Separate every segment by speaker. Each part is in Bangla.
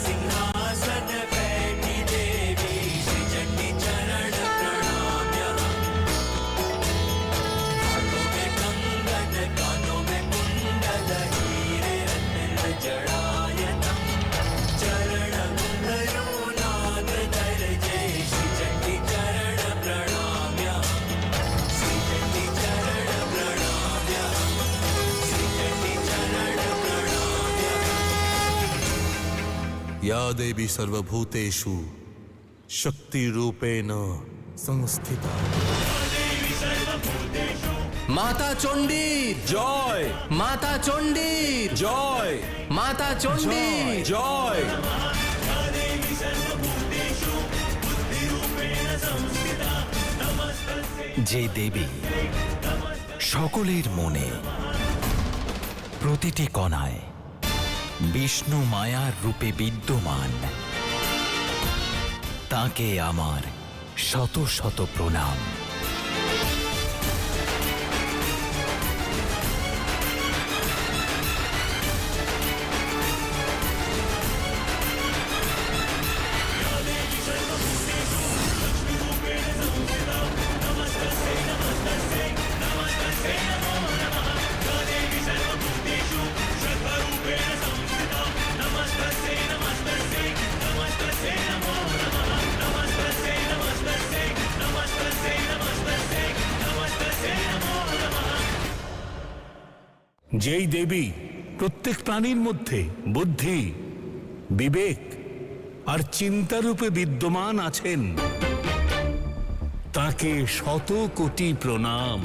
Speaker 1: सिंहासन बैठी देवी श्री चंडी चरण प्रणाम्य हाथों में कंगन कानों में कुंडल हीरे रत्न जड़ायतम चरण कुंडलो नाग धर जय श्री चंडी चरण प्रणाम्य श्री चंडी चरण प्रणाम्य श्री चंडी चरण प्रणाम्य।
Speaker 2: या देवी सर्वभूतेषु शक्ति रूपेण संस्थिता।
Speaker 3: माता चंडी
Speaker 4: জয়
Speaker 3: माता चंडी
Speaker 4: জয়
Speaker 3: माता चंडी
Speaker 4: জয়
Speaker 5: যে দেবী সকলের মনে প্রতিটি কণায় বিষ্ণু মায়ার রূপে বিদ্যমান, তাকে আমার শত শত প্রণাম।
Speaker 6: যেই দেবী প্রত্যেক প্রাণীর মধ্যে বুদ্ধি, বিবেক আর চিন্তারূপে বিদ্যমান আছেন, তাকে শত কোটি প্রণাম।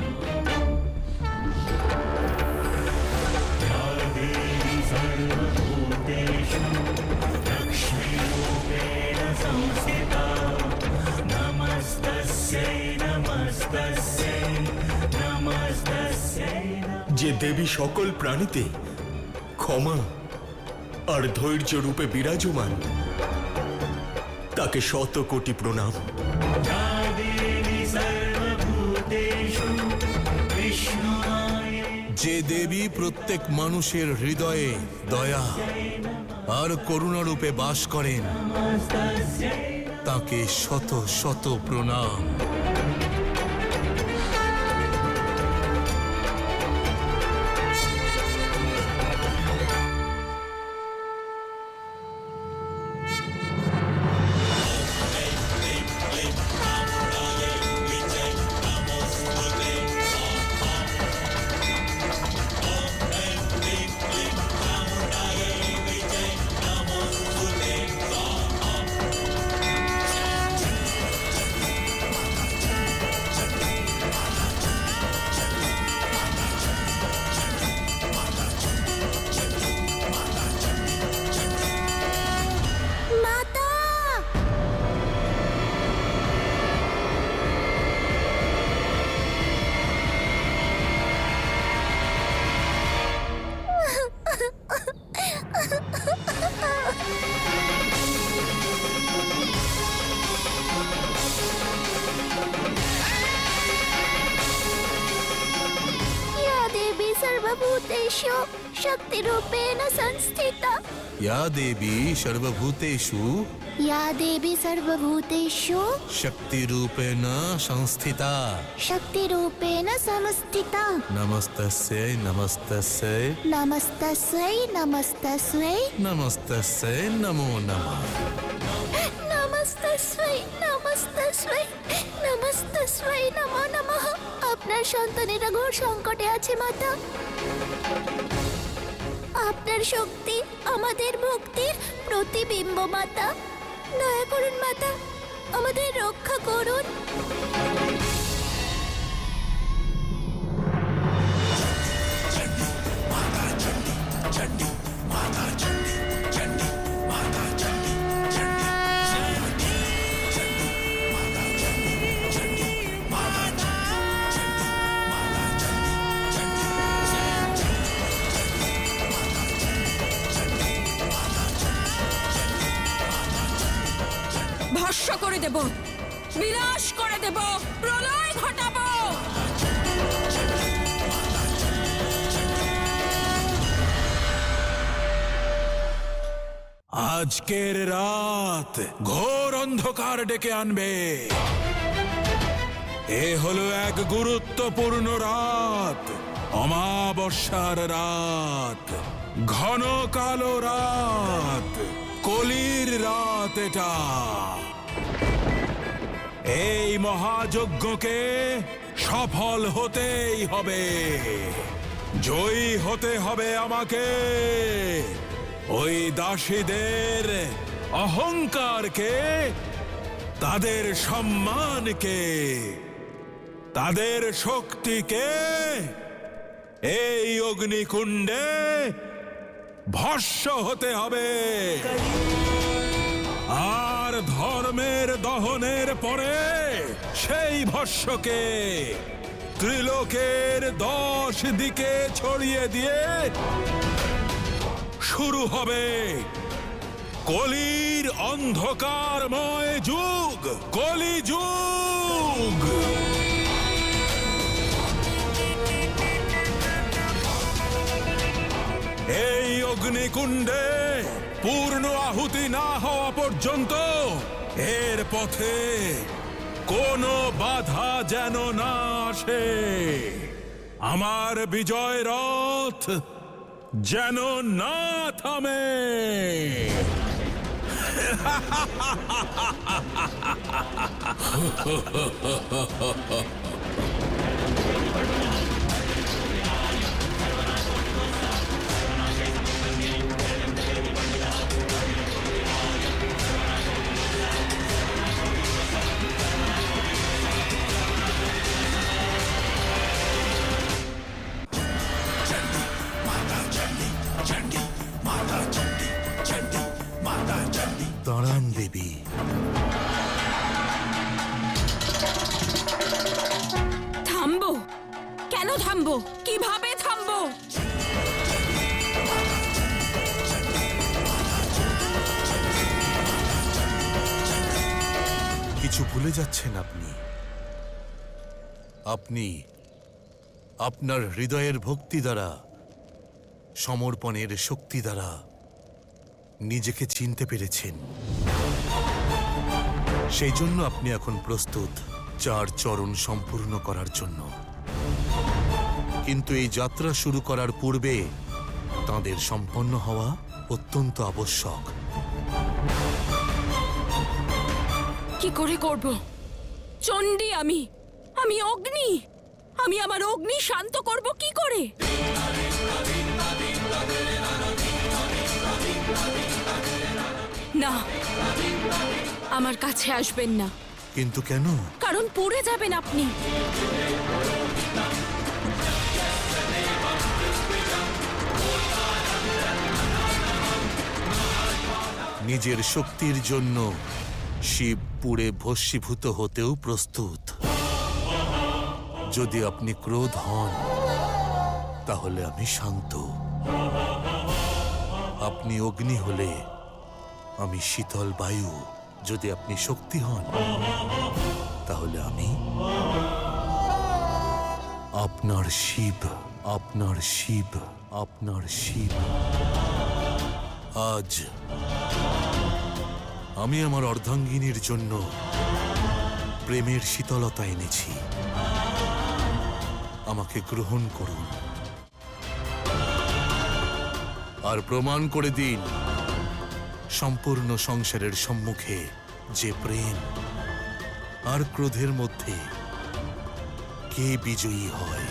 Speaker 4: যে দেবী সকল প্রাণীতে ক্ষমা আর ধৈর্য রূপে বিরাজমান, তাকে শত কোটি প্রণাম।
Speaker 2: যে দেবী প্রত্যেক মানুষের হৃদয়ে দয়া আর করুণা রূপে বাস করেন, তাকে শত শত প্রণাম।
Speaker 7: सर्वभूतेषु शक्तिरूपेण संस्थिता।
Speaker 2: या देवी सर्वभूतेषु
Speaker 7: या देवी सर्वभूतेषु
Speaker 2: शक्तिरूपेण संस्थिता।
Speaker 7: शक्तिरूपेण संस्थिता।
Speaker 2: नमस्तस्यै नमस्तस्यै
Speaker 7: नमस्तस्यै नमस्तस्यै
Speaker 2: नमस्तस्यै नमो नमः।
Speaker 7: नमस्तस्यै नमस्तस्यै नमस्तस्यै नमो नमः। আপনার সন্তানেরা ঘোর সংকটে আছে মাতা। আপনার শক্তি আমাদের ভক্তির প্রতিবিম্ব মাতা। দয়া করুন মাতা, আমাদের রক্ষা করুন।
Speaker 8: ভস্ম করে দেব, বিনাশ করে দেব, প্রলয় ঘটাবো।
Speaker 2: আজকের রাত ঘোর অন্ধকার ডেকে আনবে। এ হলো এক গুরুত্বপূর্ণ রাত, অমাবস্যার রাত, ঘন কালো রাত, কলির রাত। এটা এই মহাযজ্ঞকে সফল হতেই হবে, জয়ী হতে হবে আমাকে। ওই দাসীদের অহংকারকে, তাদের সম্মানকে, তাদের শক্তিকে এই অগ্নিকুণ্ডে ভস্ম হতে হবে। আর ধর্মের দহনের পরে সেই ভস্মকে ত্রিলোকের 10 দিকে ছড়িয়ে দিয়ে শুরু হবে কলির অন্ধকারময় যুগ, কলিযুগ। এই অগ্নিকুণ্ডে পূর্ণ আহুতি না হওয়া পর্যন্ত এর পথে কোনো বাধা যেন না আসে। আমার বিজয় রথ যেন না থামে। দাঁড়ান দেবী।
Speaker 8: থামবো? কেন থামবো? কিভাবে থামবো?
Speaker 2: কিছু ভুলে যাচ্ছেন আপনি। আপনি আপনার হৃদয়ের ভক্তি দ্বারা, সমর্পণের শক্তি দ্বারা নিজেকে চিনতে পেরেছেন। সেই জন্য আপনি এখন প্রস্তুত 4 চরণ সম্পূর্ণ করার জন্য। কিন্তু এই যাত্রা শুরু করার পূর্বে তাদের সম্পন্ন হওয়া অত্যন্ত আবশ্যক।
Speaker 8: কি করে করব? চণ্ডী আমি অগ্নি। আমি আমার অগ্নি শান্ত করব কি করে? না, আমার কাছে আসবেন না।
Speaker 2: কিন্তু কেন?
Speaker 8: কারণ পুড়ে যাবেন আপনি।
Speaker 2: নিজের শক্তির জন্য শিব পুড়ে ভস্মীভূত হতেও প্রস্তুত। যদি আপনি ক্রোধ হন তাহলে আমি শান্ত। আপনি অগ্নি হলে আমি শীতল বায়ু। যদি আপনি শক্তি হন তাহলে আমি আপনার শিব, আপনার শিব, আপনার শিব। আজ আমি আমার অর্ধাঙ্গিনীর জন্য প্রেমের শীতলতা এনেছি। আমাকে গ্রহণ করুন আর প্রমাণ করে দিন সম্পূর্ণ সংসারের সম্মুখে যে প্রেম আর ক্রোধের মধ্যে কে বিজয়ী হয়।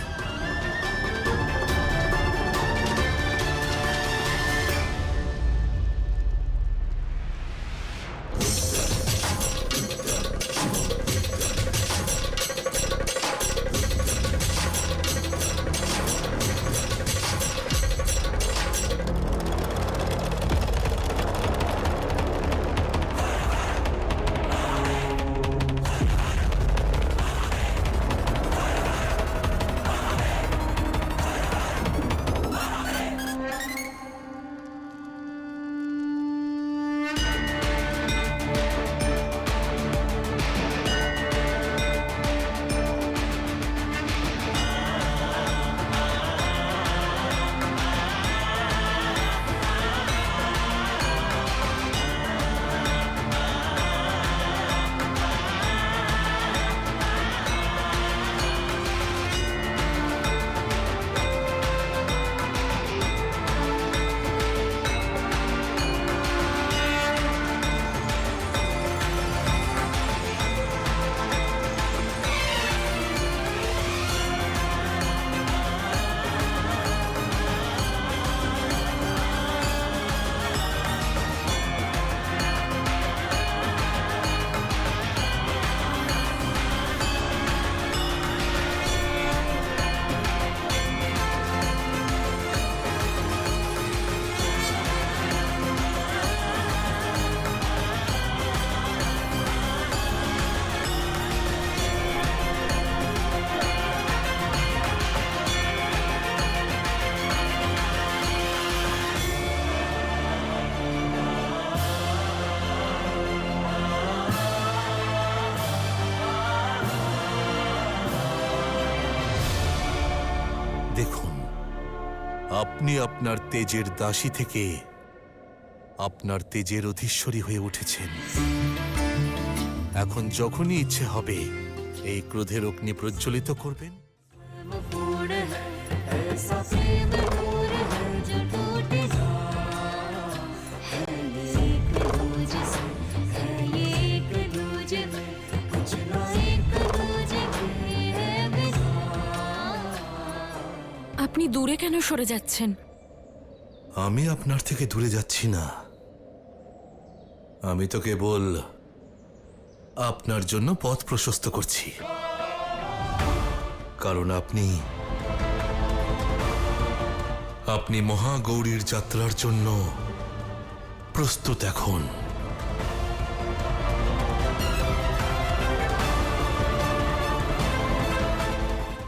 Speaker 2: আপনি আপনার তেজের দাসী থেকে আপনার তেজের অধীশ্বরী হয়ে উঠেছেন। এখন যখনই ইচ্ছে হবে এই ক্রোধের অগ্নি প্রজ্বলিত করবেন।
Speaker 8: আপনি দূরে কেন সরে যাচ্ছেন?
Speaker 2: আমি আপনার থেকে দূরে যাচ্ছি না, আমি তো কেবল আপনার জন্য পথ প্রশস্ত করছি, কারণ আপনি মহাগৌরীর যাত্রার জন্য প্রস্তুত। এখন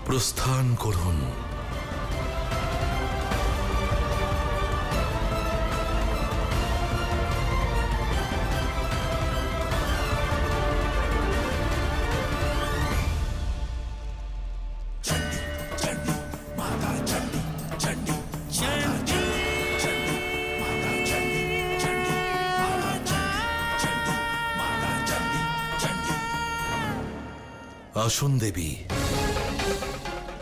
Speaker 2: প্রস্থান করুন। আসুন দেবী,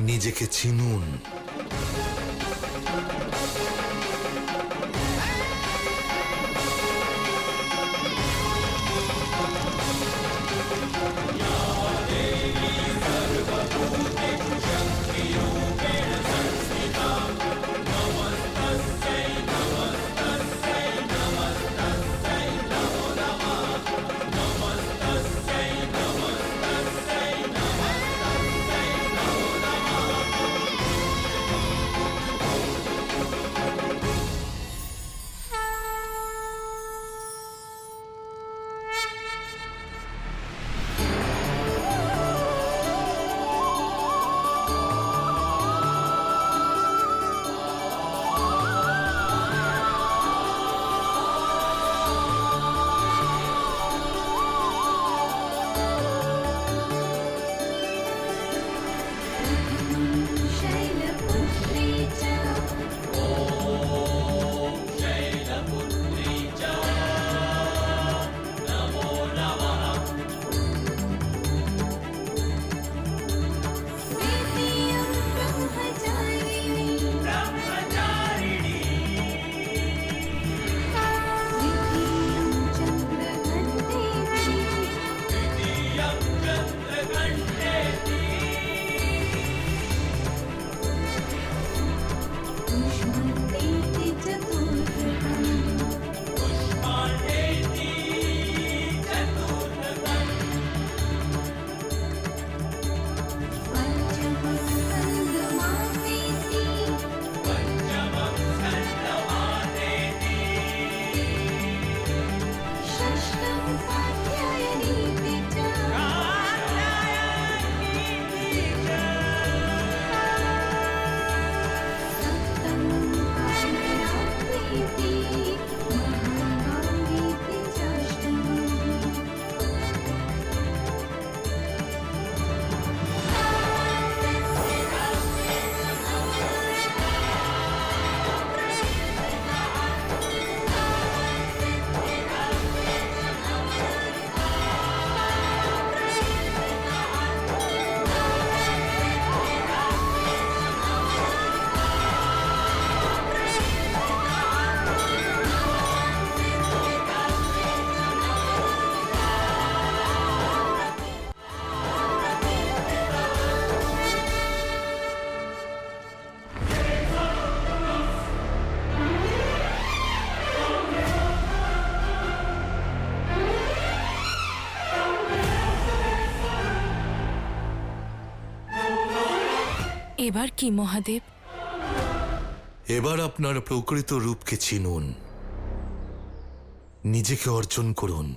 Speaker 2: নিজেকে চিনুন।
Speaker 8: এবার কি মহাদেব?
Speaker 2: এবার আপনার প্রকৃত রূপকে চিনুন, নিজেকে অর্জন করুন।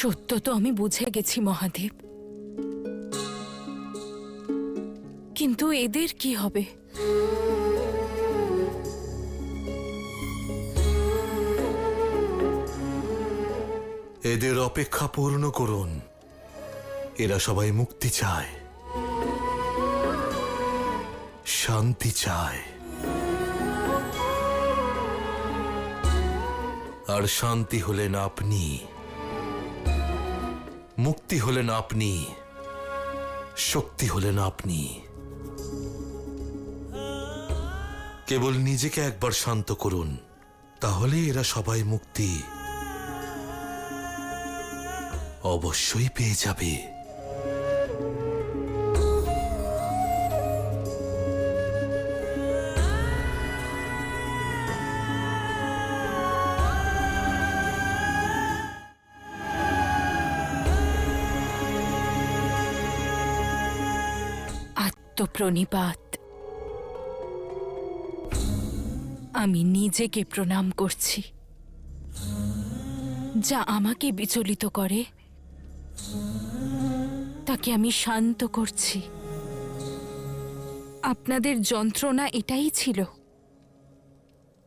Speaker 8: সত্য তো আমি বুঝে গেছি মহাদেব, কিন্তু এদের কি হবে?
Speaker 2: এদের অপেক্ষা পূর্ণ করুন। এরা সবাই মুক্তি চায়, শান্তি চায়, আর শান্তি হলেন আপনি, মুক্তি হলেন আপনি, শক্তি হলেন আপনি। কেবল নিজেকে একবার শান্ত করুন, তাহলে এরা সবাই মুক্তি অবশ্যই পেয়ে যাবে।
Speaker 8: আত্মপ্রণিপাত। আমি নিজেকে প্রণাম করছি। যা আমাকে বিচলিত করে তাকে আমি শান্ত করছি। আপনাদের যন্ত্রণা এটাই ছিল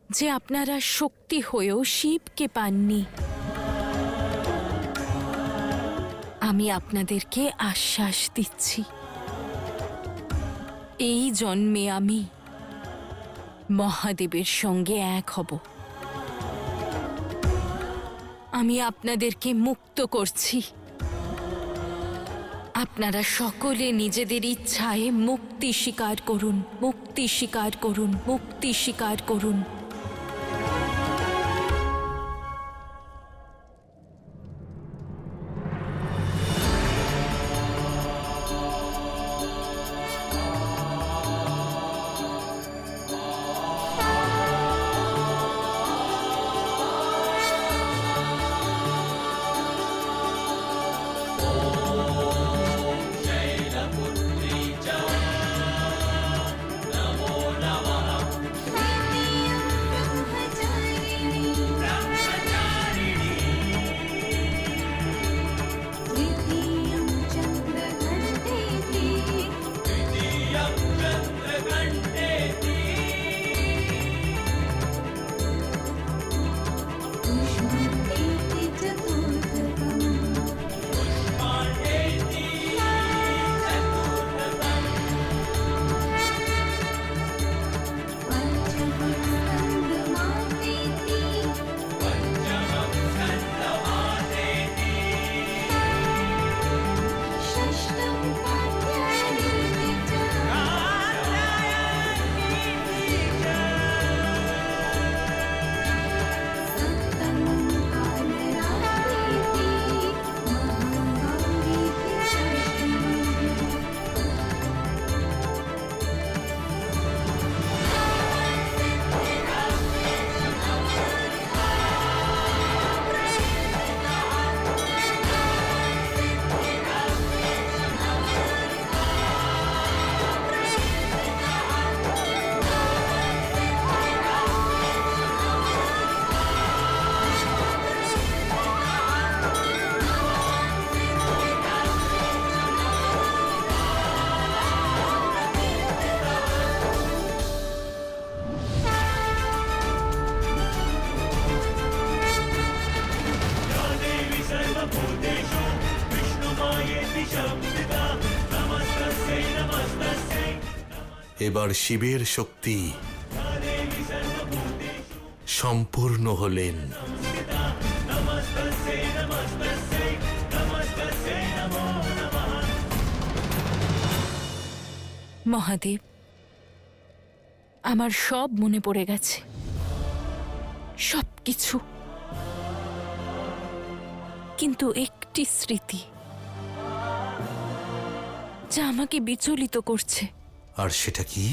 Speaker 8: যে আপনারা শক্তি হয়েও শিবকে পাননি। আমি আপনাদেরকে আশ্বাস দিচ্ছি, এই জন্মে আমি মহাদেবের সঙ্গে এক হব। আমি আপনাদেরকে মুক্ত করছি। আপনারা সকলে নিজেদের ইচ্ছায় মুক্তি স্বীকার করুন, মুক্তি স্বীকার করুন, মুক্তি স্বীকার করুন।
Speaker 2: এবার শিবের শক্তি সম্পূর্ণ হলেন।
Speaker 8: মহাদেব, আমার সব মনে পড়ে গেছে, সবকিছু। কিন্তু একটি স্মৃতি যা আমাকে বিচলিত করছে।
Speaker 2: আর সেটা কি?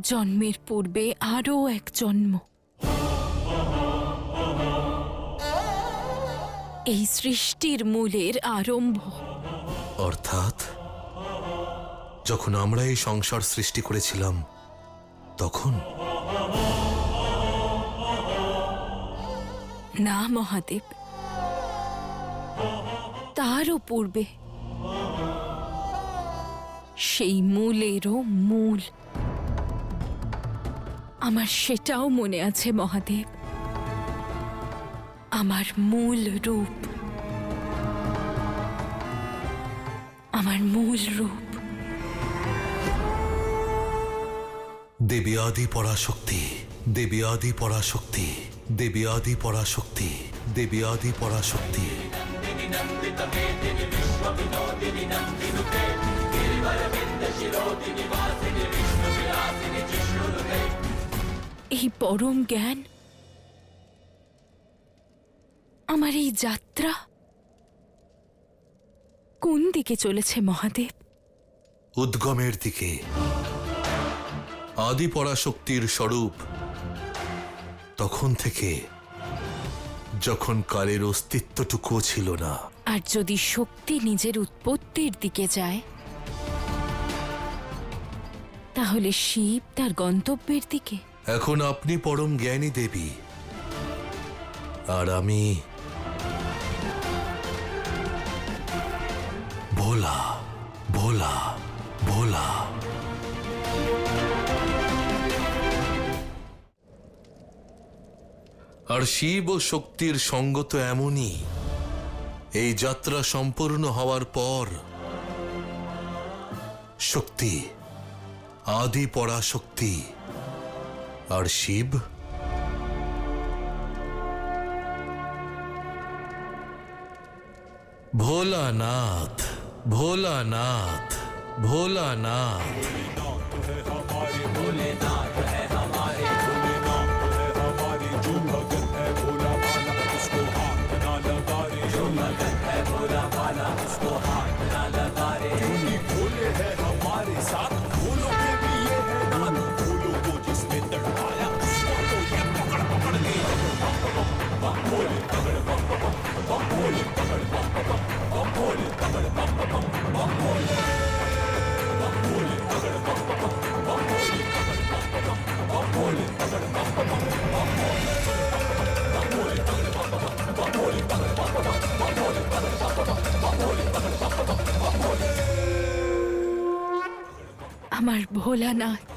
Speaker 8: জন্মের পূর্বে আরও এক জন্ম। এই সৃষ্টির মূলের আরম্ভ।
Speaker 2: অর্থাৎ যখন আমরা এই সংসার সৃষ্টি করেছিলাম তখন?
Speaker 8: না মহাদেব, তারও পূর্বে সেই মূলেরও মূল আমার সেটাও মনে আছে মহাদেব। আমার মূল রূপ, আমার মূল রূপ।
Speaker 2: দেবী আদি পরাশক্তি, দেবী আদি পরাশক্তি, দেবী আদি পরাশক্তি, দেবী আদি পরাশক্তি।
Speaker 8: এই পরম জ্ঞান, আমার এই যাত্রা কোন দিকে চলেছে মহাদেব?
Speaker 2: উদ্গমের দিকে। আদি পরাশক্তির স্বরূপ তখন থেকে যখন কালের অস্তিত্বটুকুও ছিল না।
Speaker 8: আর যদি শক্তি নিজের উৎপত্তির দিকে যায়, তাহলে শিব তার গন্তব্যের দিকে।
Speaker 2: এখন আপনি পরম জ্ঞানী দেবী, আর আমি ভোলা ভোলা ভোলা। আর শিব ও শক্তির সঙ্গ তো এমনই। এই যাত্রা সম্পূর্ণ হওয়ার পর শক্তি, আদি পরাশক্তি আর শিব ভোলানাথ, ভোলানাথ, ভোলানাথ।
Speaker 8: আমার ভোলানাথ।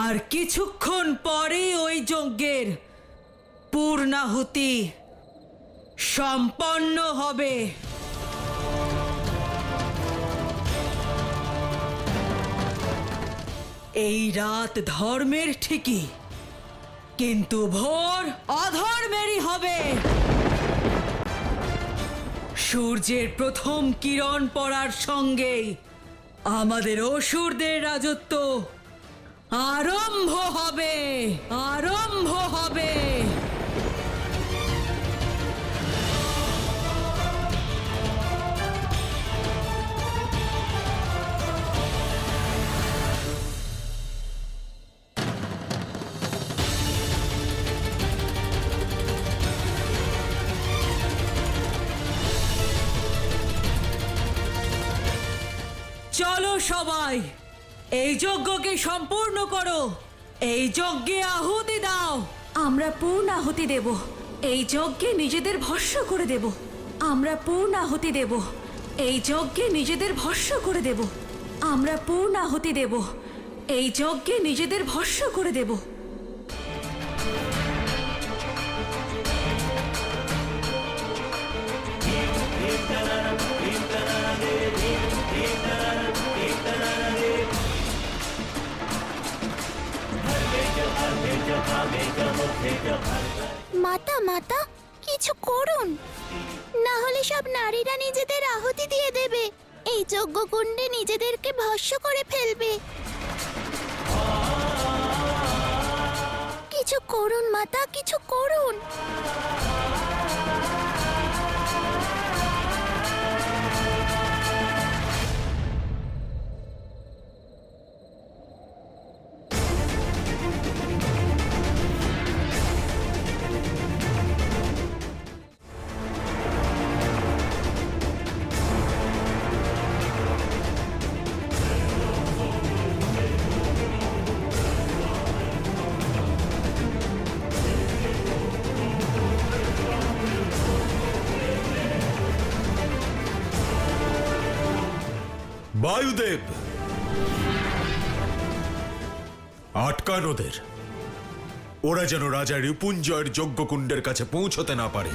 Speaker 9: আর কিছুক্ষণ পরে ওই যজ্ঞের পূর্ণাহুতি সম্পন্ন হবে। এই রাত ধর্মের ঠিকই, কিন্তু ভোর অধর্মেরই হবে। সূর্যের প্রথম কিরণ পড়ার সঙ্গেই আমাদের অসুরদের রাজত্ব আরম্ভ হবে, আরম্ভ হবে। চলো সবাই, এই যজ্ঞকে সম্পূর্ণ করো। এই যজ্ঞে আহুতি দাও।
Speaker 7: আমরা পূর্ণ আহুতি দেব। এই যজ্ঞে নিজেদের ভস্ম করে দেব। আমরা পূর্ণ আহুতি দেব। এই যজ্ঞে নিজেদের ভস্ম করে দেব। আমরা পূর্ণ আহুতি দেব। এই যজ্ঞে নিজেদের ভস্ম করে দেব। মাতা মাতা, কিছু করুন, না হলে সব নারীরা নিজেদের আহুতি দিয়ে দেবে। এই যজ্ঞকুণ্ডে নিজেদেরকে ভস্ম করে ফেলবে।
Speaker 10: কিছু করুন মাতা, কিছু করুন।
Speaker 4: বায়ুদেব, আটকান ওদের। ওরা যেন রাজা রিপুঞ্জয়ের যজ্ঞকুণ্ডের কাছে পৌঁছতে না পারে।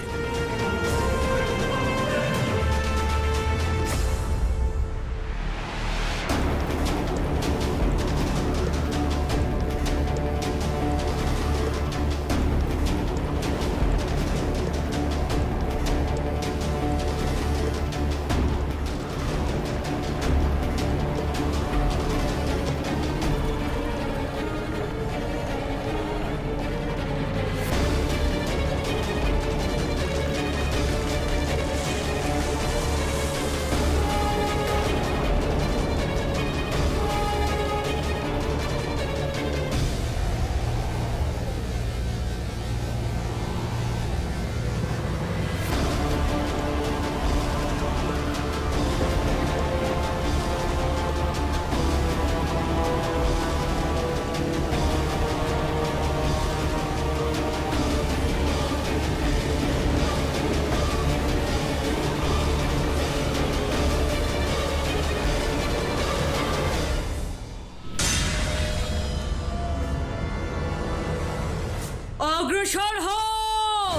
Speaker 9: অগ্রসর হও।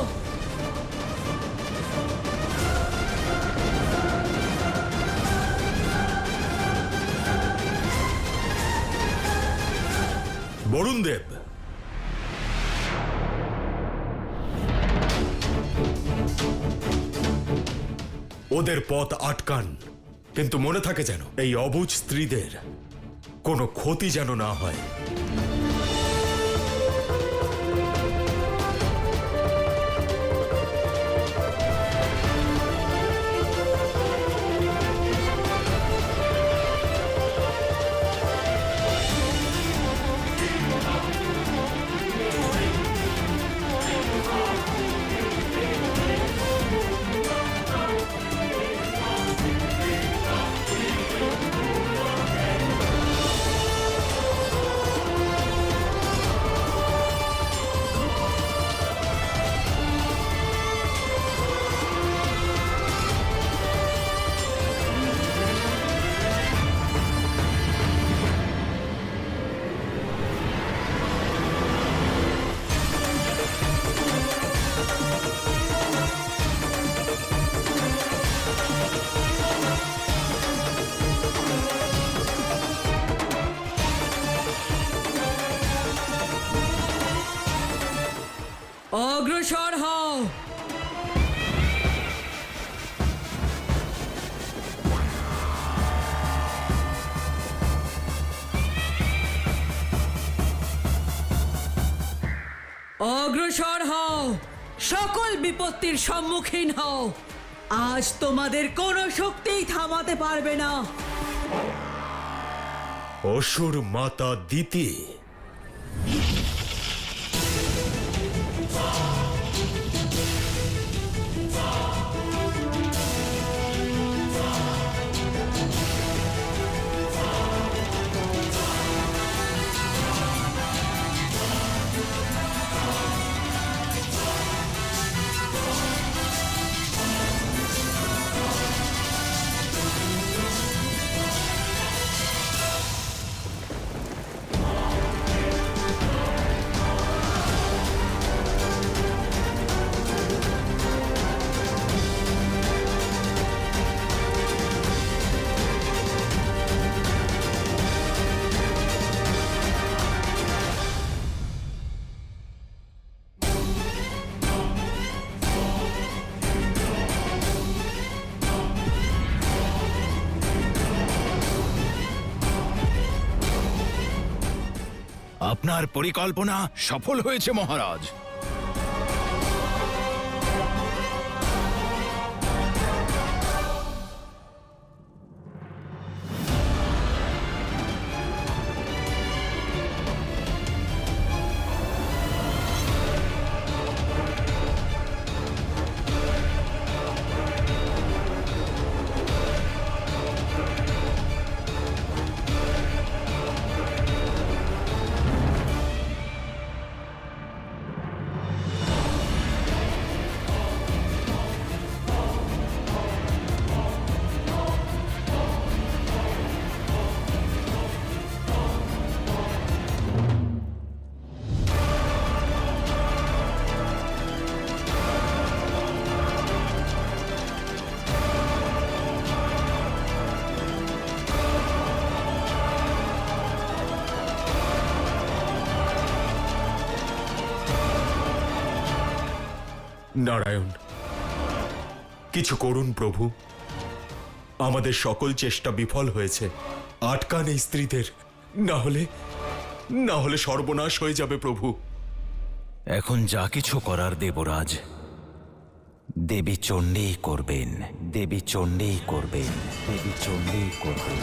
Speaker 4: বরুণ দেব, ওদের পথ আটকান, কিন্তু মনে থাকে যেন এই অবুঝ স্ত্রীদের কোনো ক্ষতি যেন না হয়।
Speaker 9: অগ্রসর হও। অগ্রসর হও, সকল বিপত্তির সম্মুখীন হও। আজ তোমাদের কোনো শক্তিই থামাতে পারবে না।
Speaker 4: অসুর মাতা দিতি,
Speaker 5: আপনার পরিকল্পনা সফল হয়েছে মহারাজ।
Speaker 4: নারায়ণ, কিছু করুন প্রভু। আমাদের সকল চেষ্টা বিফল হয়েছে। আটকান এই স্ত্রীদের, না হলে সর্বনাশ হয়ে যাবে প্রভু।
Speaker 5: এখন যা কিছু করার দেবরাজ, দেবী চণ্ডীই করবেন, দেবী চণ্ডীই করবেন, দেবী চণ্ডীই করবেন।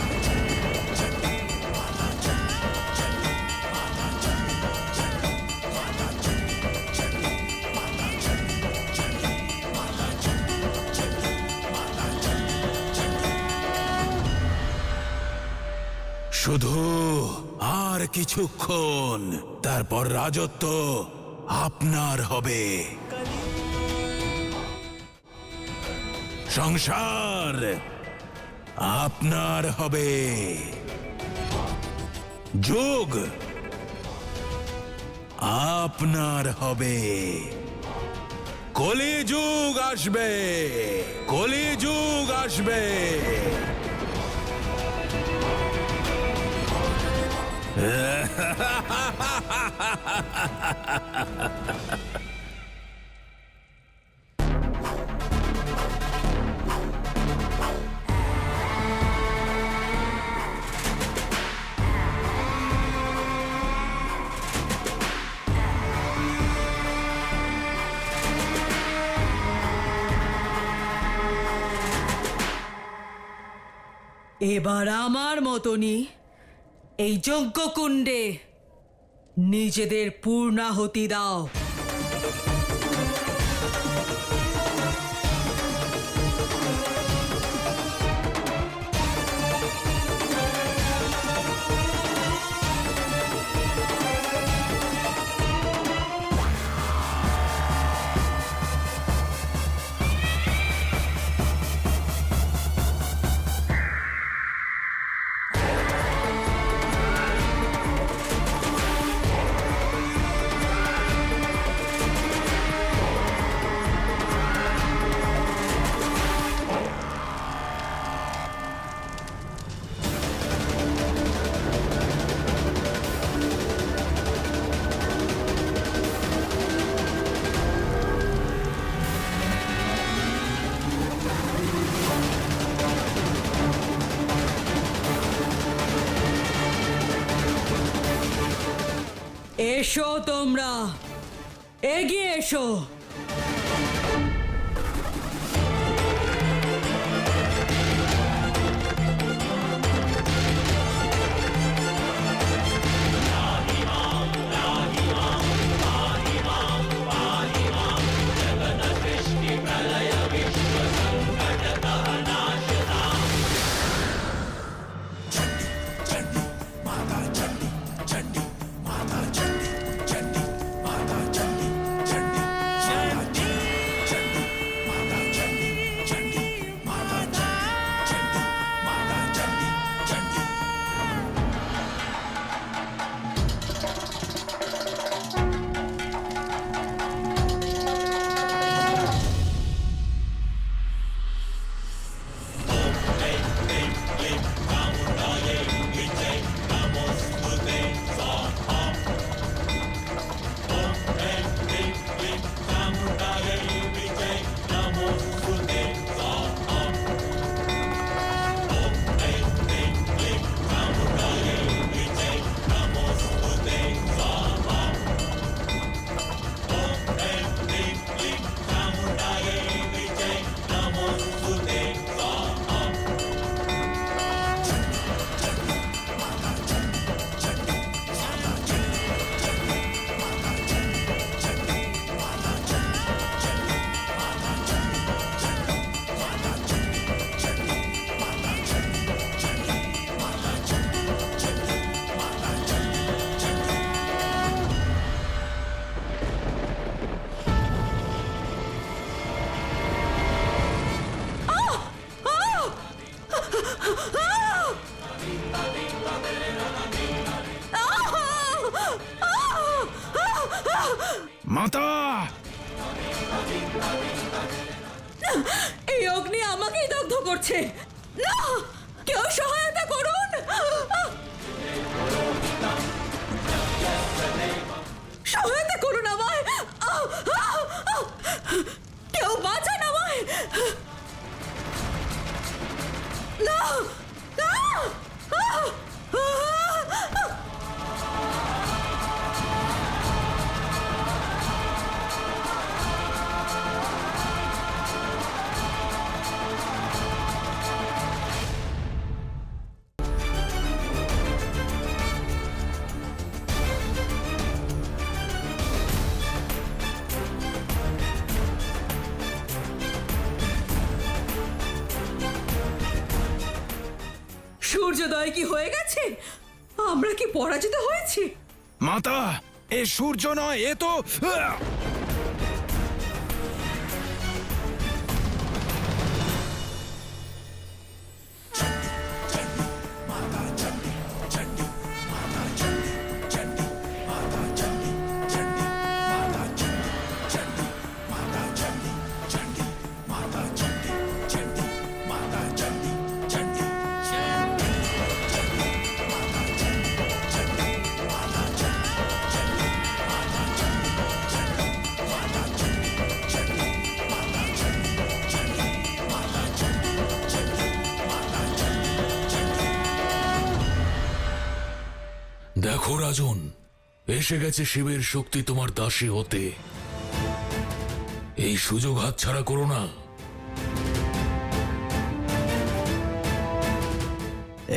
Speaker 6: শুধু আর কিছুক্ষণ, তারপর রাজত্ব আপনার হবে। সংসার আপনার হবে। যোগ আপনার হবে। কলিযুগ আসবে, কলিযুগ আসবে।
Speaker 9: এবার আমার মতনই এই যজ্ঞকুণ্ডে নিজেদের পূর্ণাহুতি দাও। এসো তোমরা, এগিয়ে এসো।
Speaker 6: মাতা,
Speaker 9: এই অগ্নি আমাকেই দগ্ধ করছে। না, কেউ সহায়তা করুন। সহায়তা করুন আমায়। কেউ বাঁচান আমায়। না, না। সূর্যোদয় কি হয়ে গেছে? আমরা কি পরাজিত হয়েছি?
Speaker 6: মাতা, এ সূর্য নয়, এ তো
Speaker 11: দেখো রাজন, এসে গেছে শিবের শক্তি তোমার দাসী হতে। এই সুযোগ হাতছাড়া করো না।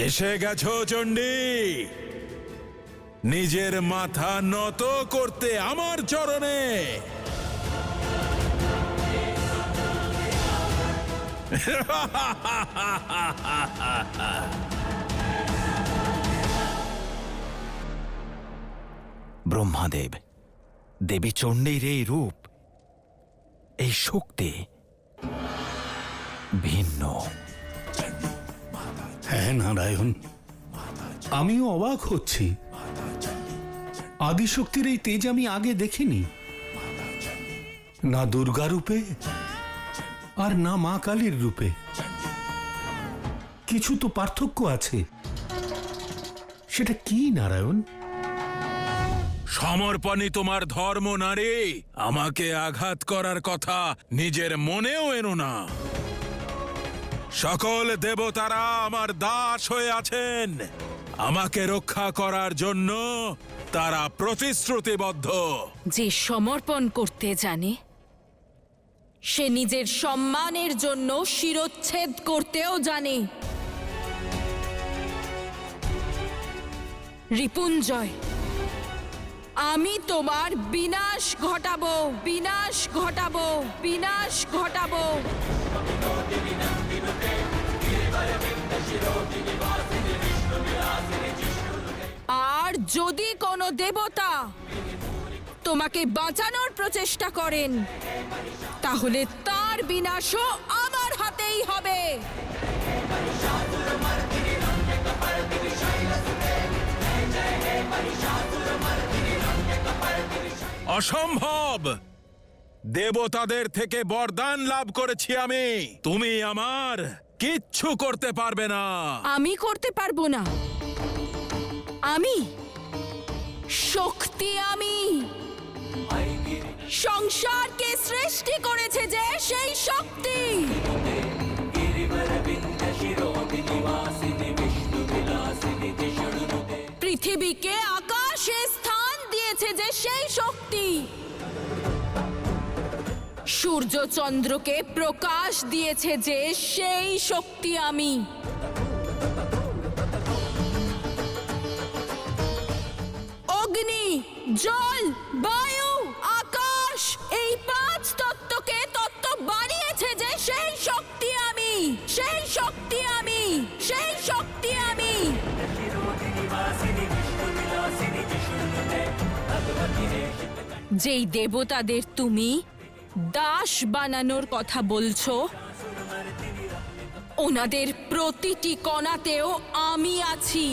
Speaker 6: এসে গেছো চণ্ডী, নিজের মাথা নত করতে আমার চরণে।
Speaker 5: ব্রহ্মাদেব, দেবী চণ্ডীর এই রূপ, এই শক্তি ভিন্ন।
Speaker 2: হ্যাঁ নারায়ণ, আমিও অবাক হচ্ছি। আদিশক্তির এই তেজ আমি আগে দেখিনি, না দুর্গা রূপে আর না মা কালীর রূপে। কিছু তো পার্থক্য আছে, সেটা কি নারায়ণ?
Speaker 6: সমর্পণই তোমার ধর্ম নারী। আমাকে আঘাত করার কথা নিজের মনেও এনো না। সকল দেবতারা আমার দাস হয়ে আছেন, আমাকে রক্ষা করার জন্য তারা প্রতিশ্রুতিবদ্ধ।
Speaker 8: যে সমর্পণ করতে জানে সে নিজের সম্মানের জন্য শিরচ্ছেদ করতেও জানে। রিপুঞ্জয়, আমি তোমার বিনাশ ঘটাবো, বিনাশ ঘটাবো, বিনাশ ঘটাবো। আর যদি কোনো দেবতা তোমাকে বাঁচানোর প্রচেষ্টা করেন, তাহলে তার বিনাশও আমার হাতেই হবে।
Speaker 6: অসম্ভব! দেবতাদের থেকে বরদান লাভ করেছি আমি, তুমি আমার কিচ্ছু করতে পারবে না।
Speaker 8: আমি করতে পারবো না। আমি শক্তি, আমি সংসারকে সৃষ্টি করেছে যে সেই শক্তি, পৃথিবীকে আকাশে স্থান দিয়েছে যে সেই শক্তি, সূর্য চন্দ্রকে প্রকাশ দিয়েছে যে সেই শক্তি আমি। অগ্নি, জল, বায়ু, আকাশ, এই 5 তত্ত্বকে তত্ত্ব বানিয়েছে যে সেই শক্তি আমি, সেই শক্তি আমি, সেই শক্তি আমি। যেই দেবতাদের তুমি দাস বানানোর কথা বলছো, ওনাদের প্রতিটি কণাতেও আমি আছি।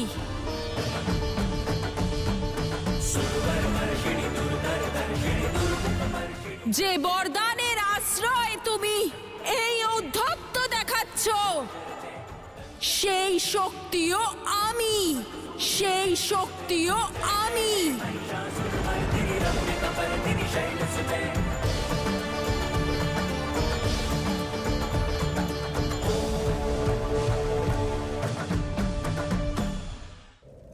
Speaker 8: যে বরদানের আশ্রয় তুমি এই উদ্ধত্ত দেখাচ্ছ, সেই শক্তিও আমি, সেই শক্তিও আমি।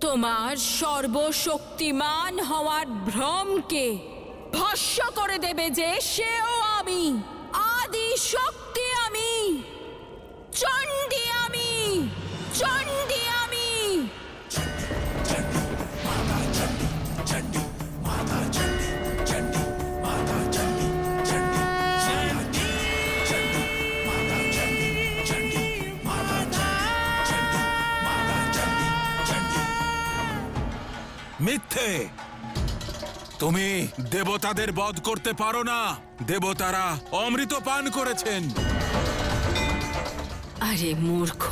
Speaker 8: তোমার সর্বশক্তিমান হওয়ার ভ্রমকে ভস্ম করে দেবে যে সেও আমি, আদি শক্তি আমি, চণ্ডী আমি, চণ্ডী আমি।
Speaker 6: মিথ্যে! তুমি দেবতাদের বধ করতে পারো না। দেবতারা অমৃত পান করেছেন।
Speaker 8: আরে মূর্খ,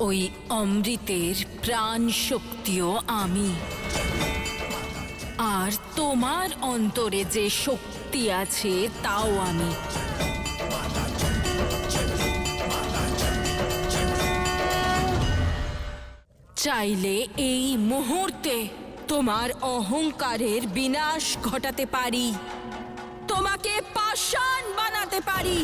Speaker 8: ওই অমৃতের প্রাণ শক্তিও আমি। আর তোমার অন্তরে যে শক্তি আছে তাও আমি। চাইলে এই মুহূর্তে তোমার অহংকারের বিনাশ ঘটাতে পারি, তোমাকে পাষাণ বানাতে পারি।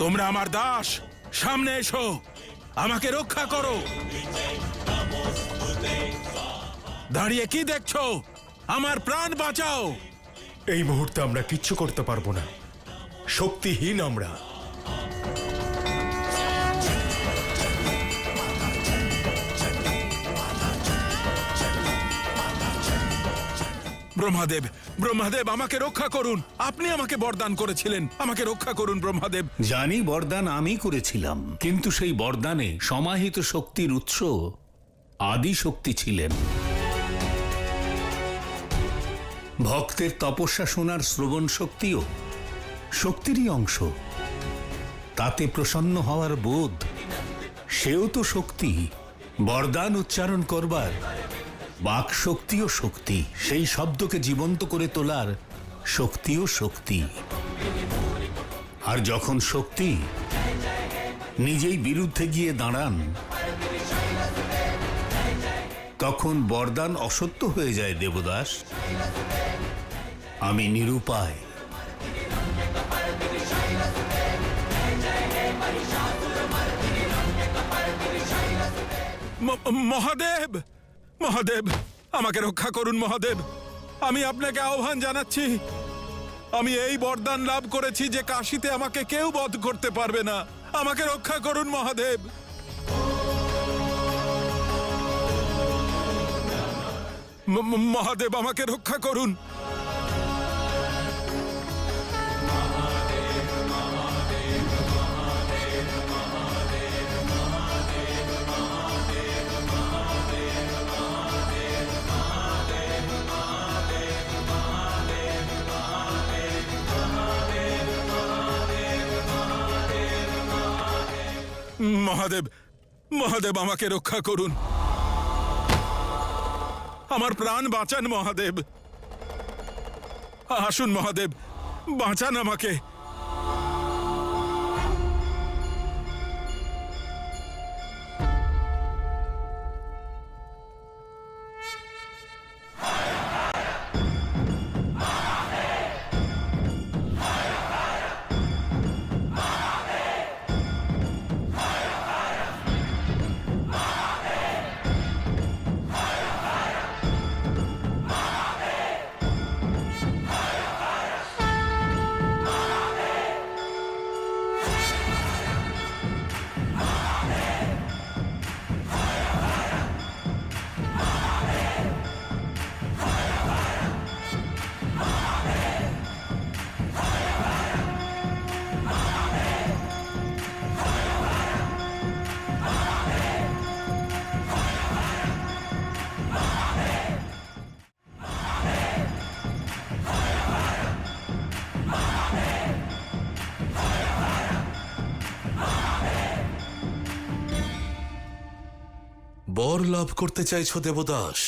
Speaker 6: তোমরা আমার দাস, সামনে এসো, আমাকে রক্ষা করো। দাঁড়িয়ে কি দেখছো? আমার প্রাণ বাঁচাও।
Speaker 4: এই মুহূর্তে আমরা কিচ্ছু করতে পারবো না, শক্তিহীন আমরা।
Speaker 6: ব্রহ্মাদেব, ব্রহ্মাদেব, আমাকে রক্ষা করুন। আপনি আমাকে বরদান করেছিলেন, আমাকে রক্ষা করুন ব্রহ্মাদেব।
Speaker 2: জানি বরদান আমি করেছিলাম, কিন্তু সেই বরদানে সমাহিত শক্তির উৎস আদি শক্তি ছিলেন। ভক্তের তপস্যা শোনার শ্রবণ শক্তিও শক্তিরই অংশ। তাতে প্রসন্ন হওয়ার বোধ, সেও তো শক্তি। বরদান উচ্চারণ করবার বাক শক্তিও শক্তি। সেই শব্দকে জীবন্ত করে তোলার শক্তিও শক্তি। আর যখন শক্তি নিজেই বিরুদ্ধে গিয়ে দাঁড়ান, তখন বরদান অসত্য হয়ে যায় দেবদাস। আমি নিরুপায়।
Speaker 6: মহাদেব, মহাদেব, আমাকে রক্ষা করুন মহাদেব। আমি আপনাকে আহ্বান জানাচ্ছি। আমি এই বরদান লাভ করেছি যে কাশীতে আমাকে কেউ বধ করতে পারবে না। আমাকে রক্ষা করুন মহাদেব। মহাদেব, আমাকে রক্ষা করুন। মহাদেব, মহাদেব, আমাকে রক্ষা করুন। আমার প্রাণ বাঁচান মহাদেব। আসুন মহাদেব, বাঁচান আমাকে।
Speaker 2: বর লাভ করতে চাইছো দেবদাস?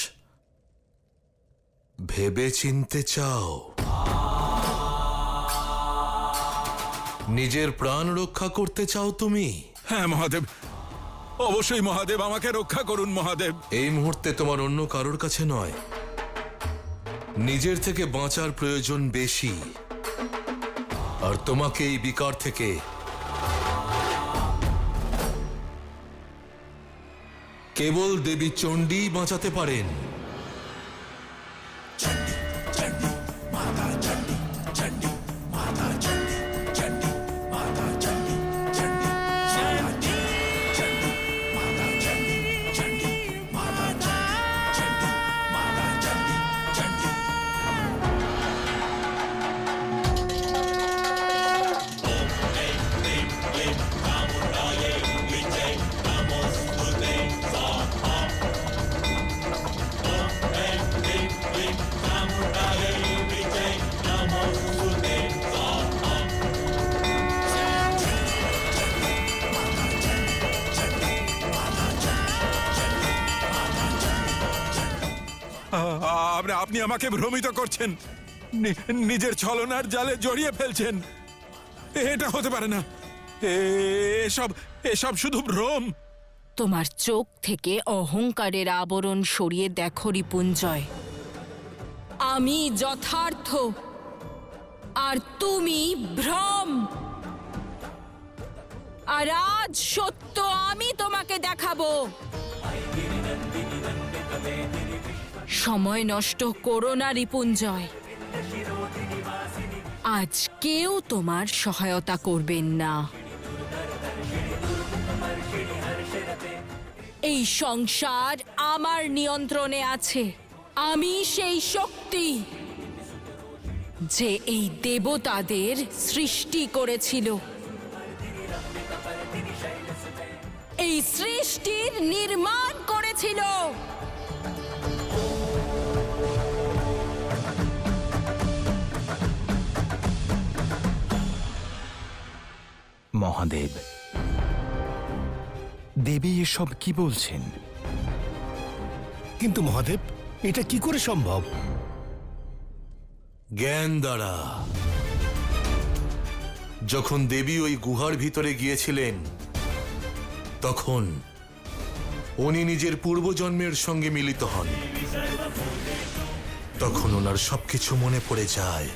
Speaker 2: ভেবে চিনতে চাও? নিজের প্রাণ রক্ষা করতে চাও তুমি?
Speaker 6: হ্যাঁ মহাদেব, অবশ্যই মহাদেব, আমাকে রক্ষা করুন মহাদেব।
Speaker 2: এই মুহূর্তে তোমার অন্য কারোর কাছে নয়, নিজের থেকে বাঁচার প্রয়োজন বেশি। আর তোমাকে এই বিকার থেকে কেবল দেবী চণ্ডী বাঁচাতে পারেন।
Speaker 6: আপনি আমাকে ভ্রমিত করছেন, নিজের ছলনার জালে জড়িয়ে ফেলছেন। এটা হতে পারে না, এসব শুধু ভ্রম।
Speaker 8: তোমার চোখ থেকে অহংকারের আবরণ সরিয়ে দেখো রিপুঞ্জয়, আমি যথার্থ আর তুমি ভ্রম। আর আজ সত্য আমি তোমাকে দেখাবো। সময় নষ্ট করো না রিপুঞ্জয়, আজ কেউ তোমার সহায়তা করবেন না। এই সংসার আমার নিয়ন্ত্রণে আছে। আমি সেই শক্তি যে এই দেবতাদের সৃষ্টি করেছিল, এই সৃষ্টির নির্মাণ করেছিল।
Speaker 5: মহাদেব, দেবী এসব কি বলছেন?
Speaker 12: কিন্তু মহাদেব, এটা কি করে সম্ভব?
Speaker 2: জ্ঞান দ্বারা। যখন দেবী ওই গুহার ভিতরে গিয়েছিলেন, তখন উনি নিজের পূর্বজন্মের সঙ্গে মিলিত হন। তখন ওনার সবকিছু মনে পড়ে যায়।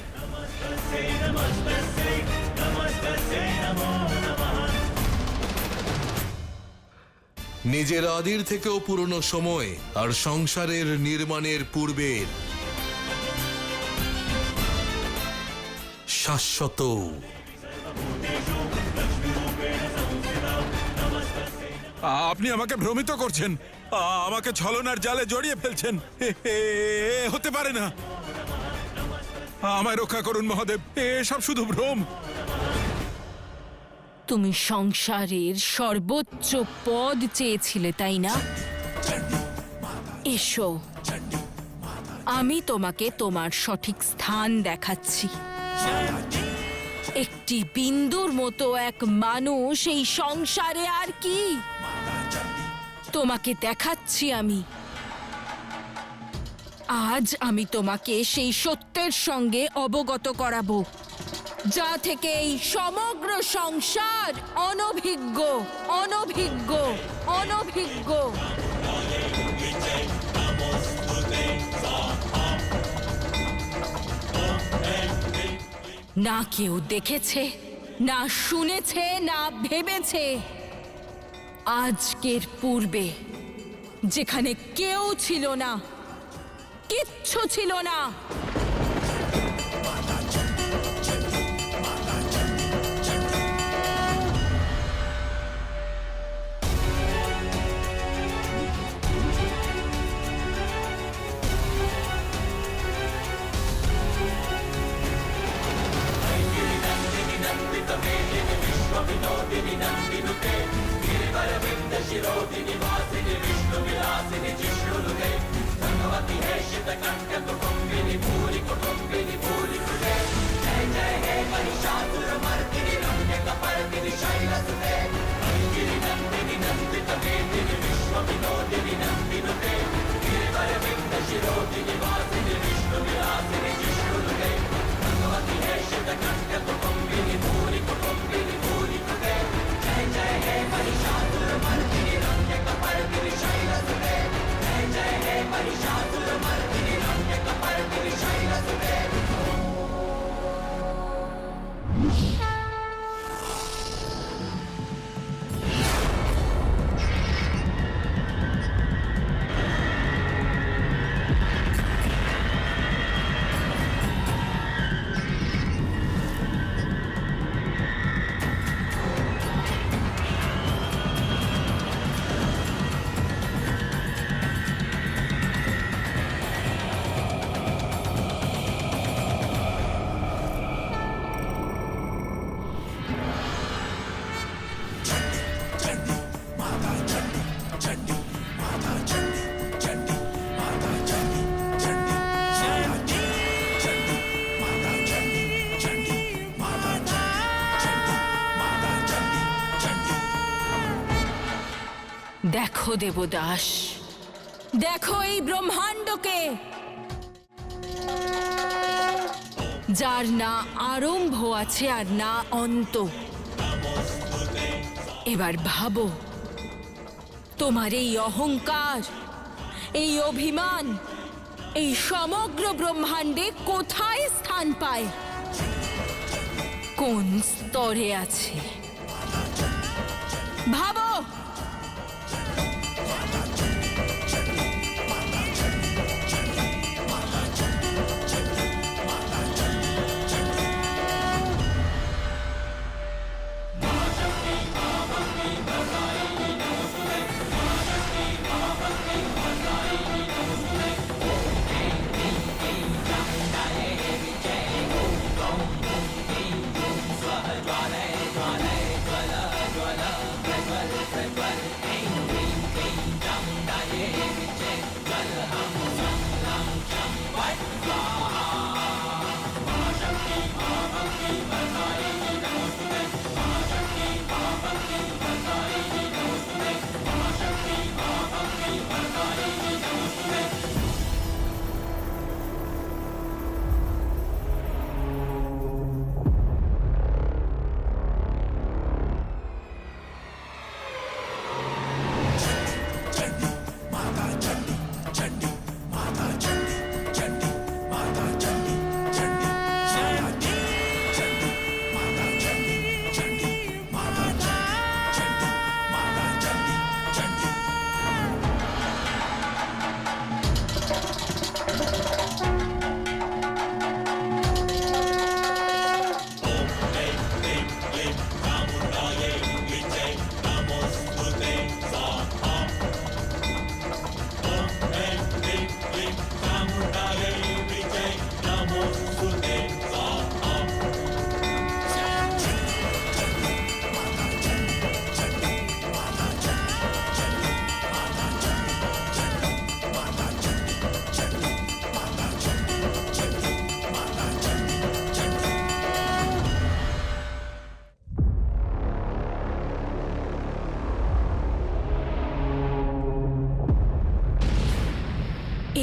Speaker 2: নিজের আদির থেকেও পুরনো সময় আর সংসারের নির্মাণের পূর্বের শাশ্বত।
Speaker 6: আপনি আমাকে ভ্রমিত করছেন, আমাকে ছলনার জালে জড়িয়ে ফেলছেন। হতে পারে না। আমায় রক্ষা করুন মহাদেব, এসব শুধু ভ্রম।
Speaker 8: তুমি সংসারের সর্বোচ্চ পদ চেয়েছিলে, তাই না? এসো, আমি তোমাকে তোমার সঠিক স্থান দেখাচ্ছি। একটি বিন্দুর মতো এক মানুষ এই সংসারে আর কি? তোমাকে দেখাচ্ছি আমি। আজ আমি তোমাকে সেই সত্যের সঙ্গে অবগত করাবো, যা থেকে এই সমগ্র সংসার অনভিজ্ঞ, অনভিজ্ঞ, অনভিজ্ঞ। না কেউ দেখেছে, না শুনেছে, না ভেবেছে। আজকের পূর্বে যেখানে কেউ ছিল না, কিচ্ছু ছিল না, দেখো দেবদাস, দেখো এই ব্রহ্মাণ্ডকে, যার না আরম্ভ আছে আর না অন্ত। এবার ভাবো, তোমার এই অহংকার, এই অভিমান, এই সমগ্র ব্রহ্মাণ্ডে কোথায় স্থান পায়, কোন স্তরে আছে ভাবো।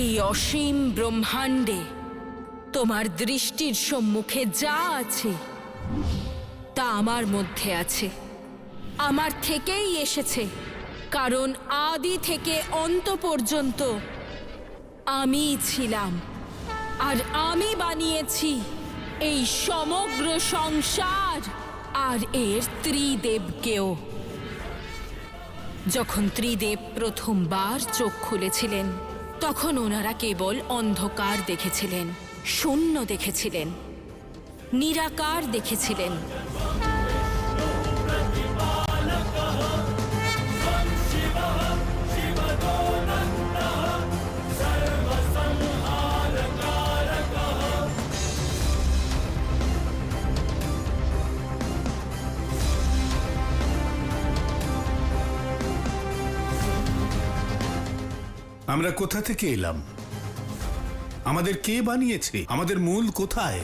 Speaker 8: এই অসীম ব্রহ্মাণ্ডে তোমার দৃষ্টির সম্মুখে যা আছে তা আমার মধ্যে আছে, আমার থেকেই এসেছে। কারণ আদি থেকে অন্ত পর্যন্ত আমিই ছিলাম, আর আমি বানিয়েছি এই সমগ্র সংসার আর এর ত্রিদেবকেও। যখন ত্রিদেব প্রথমবার চোখ খুলেছিলেন, তখন ওনারা কেবল অন্ধকার দেখেছিলেন, শূন্য দেখেছিলেন, নিরাকার দেখেছিলেন।
Speaker 12: আমরা কোথা থেকে এলাম? আমাদের কে বানিয়েছে? আমাদের মূল কোথায়?